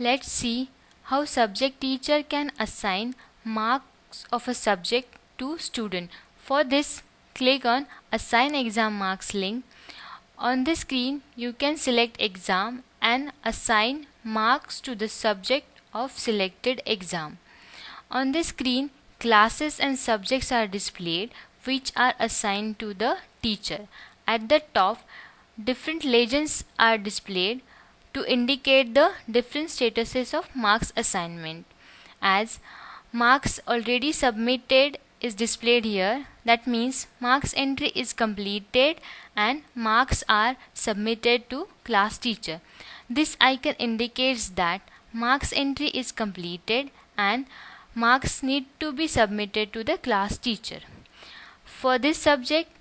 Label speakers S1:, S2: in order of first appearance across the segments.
S1: Let's see how subject teacher can assign marks of a subject to student. For this, click on Assign Exam Marks link. On the screen, you can select exam and assign marks to the subject of selected exam. On the screen, classes and subjects are displayed which are assigned to the teacher. At the top, different legends are displayed to indicate the different statuses of marks assignment. As marks already submitted is displayed here, that means marks entry is completed and marks are submitted to class teacher. This icon indicates that marks entry is completed and marks need to be submitted to the class teacher. For this subject,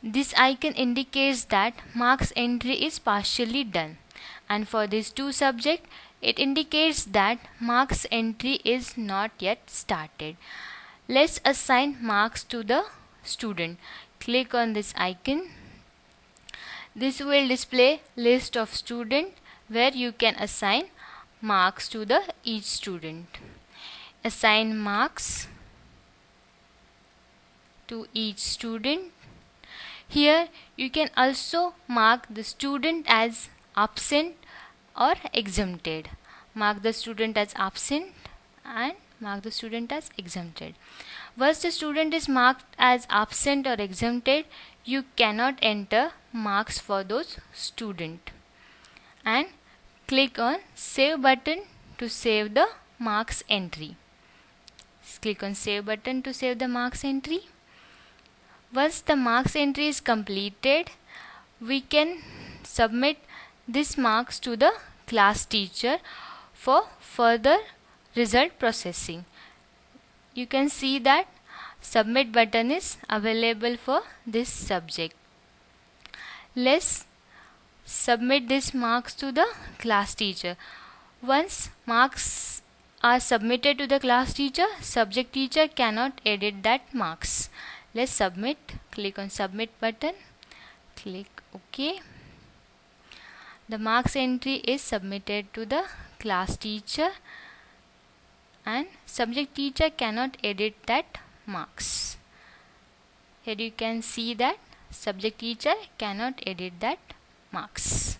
S1: this icon indicates that marks entry is partially done, and for these two subjects, it indicates that marks entry is not yet started. Let's assign marks to the student. Click on this icon. This will display list of student where you can assign marks to the each student. Assign marks to each student. Here you can also mark the student as absent or exempted. Mark the student as absent and mark the student as exempted. Once the student is marked as absent or exempted, you cannot enter marks for those student. And click on Save button to save the marks entry. Click on Save button to save the marks entry. Once the marks entry is completed, we can submit these marks to the class teacher for further result processing. You can see that Submit button is available for this subject. Let's submit these marks to the class teacher. Once marks are submitted to the class teacher, subject teacher cannot edit that marks. Let's submit. Click on Submit button. Click OK. The marks entry is submitted to the class teacher and subject teacher cannot edit that marks. Here you can see that subject teacher cannot edit that marks.